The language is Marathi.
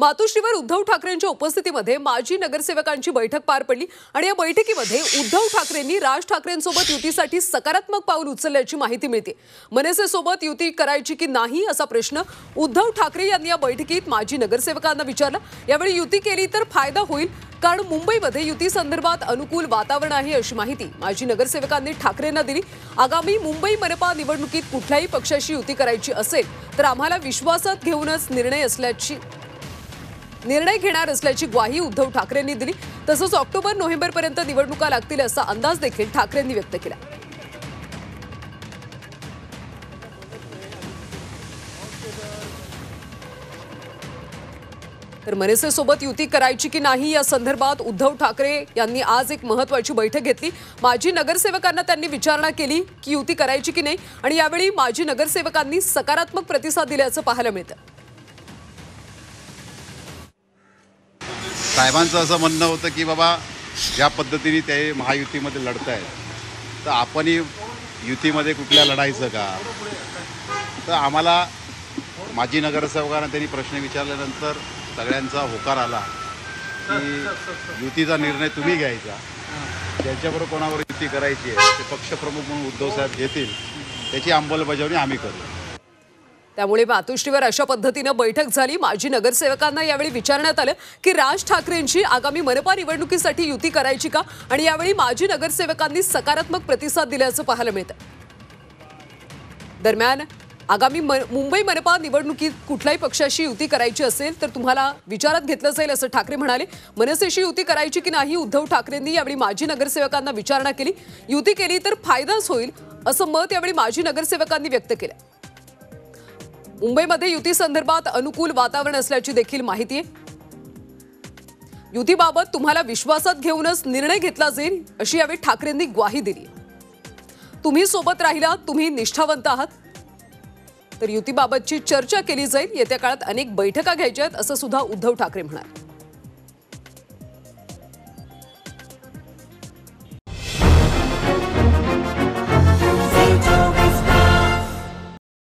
मातोश्रीवर उद्धव ठाकरेंच्या उपस्थितीमध्ये माजी नगरसेवकांची बैठक पार पडली आणि या बैठकीमध्ये उद्धव ठाकरेंनी राज ठाकरेंसोबत युतीसाठी सकारात्मक पाऊल उचलल्याची माहिती मिळते। मनसेसोबत युती करायची की नाही असा प्रश्न उद्धव ठाकरे यांनी या बैठकीत माजी नगरसेवकांना विचारला। यावेळी युती केली तर फायदा होईल, कारण मुंबईमध्ये युती संदर्भात अनुकूल वातावरण आहे अशी माहिती माजी नगरसेवकांनी ठाकरेंना दिली। आगामी मुंबई मनपा निवडणुकीत कुठल्याही पक्षाशी युती करायची असेल तर आम्हाला विश्वासात घेऊनच निर्णय घेणार असल्याची ग्वाही उद्धव ठाकरेंनी दिली। तसंच ऑक्टोबर-नोव्हेंबर पर्यंत निवडणुका लागतील असा अंदाज देखील ठाकरेंनी व्यक्त केला। तर मनसेसोबत युती करायची की नाही या संदर्भात उद्धव ठाकरे यांनी आज एक महत्त्वाची बैठक घेतली। माजी नगरसेवकांना त्यांनी विचारणा केली की युती करायची की नाही आणि यावेळी माजी नगरसेवकांनी सकारात्मक प्रतिसाद दिल्याचं पाहायला मिळतं। साहेबांचं असं म्हणणं होतं की बाबा ज्या पद्धतीने ते महायुतीमध्ये लढतायत तर आपणही युतीमध्ये कुठल्या लढायचं का। तर आम्हाला माजी नगरसेवकांना त्यांनी प्रश्न विचारल्यानंतर सगळ्यांचा होकार आला की युतीचा निर्णय तुम्ही घ्यायचा, ज्यांच्याबरोबर कोणावर युती करायची आहे ते पक्षप्रमुख म्हणून उद्धव साहेब घेतील, त्याची अंमलबजावणी आम्ही करू। त्यामुळे मातोश्रीवर अशा पद्धतीने बैठक झाली। माजी नगरसेवकांना यावेळी विचारण्यात आलं की राज ठाकरेंची आगामी मनपा निवडणुकीसाठी युती करायची का आणि यावेळी माजी नगरसेवकांनी सकारात्मक प्रतिसाद दिल्याचं पाहायला मिळतं। दरम्यान आगामी मुंबई मनपा निवडणुकीत कुठल्याही पक्षाशी युती करायची असेल तर तुम्हाला विचारात घेतलं जाईल असं ठाकरे म्हणाले। मनसेशी युती करायची की नाही उद्धव ठाकरेंनी यावेळी माजी नगरसेवकांना विचारणा केली। युती केली तर फायदाच होईल असं मत यावेळी माजी नगरसेवकांनी व्यक्त केलं। मुंबईमध्ये युती संदर्भात अनुकूल वातावरण असल्याची देखील माहिती आहे। युतीबाबत तुम्हाला विश्वासात घेऊनच निर्णय घेतला जाईल अशी यावेळी ठाकरेंनी ग्वाही दिली। तुम्ही सोबत राहिला, तुम्ही निष्ठावंत आहात, तर युतीबाबतची चर्चा केली जाईल। येत्या काळात अनेक बैठका घ्यायच्या आहेत असं सुद्धा उद्धव ठाकरे म्हणाले।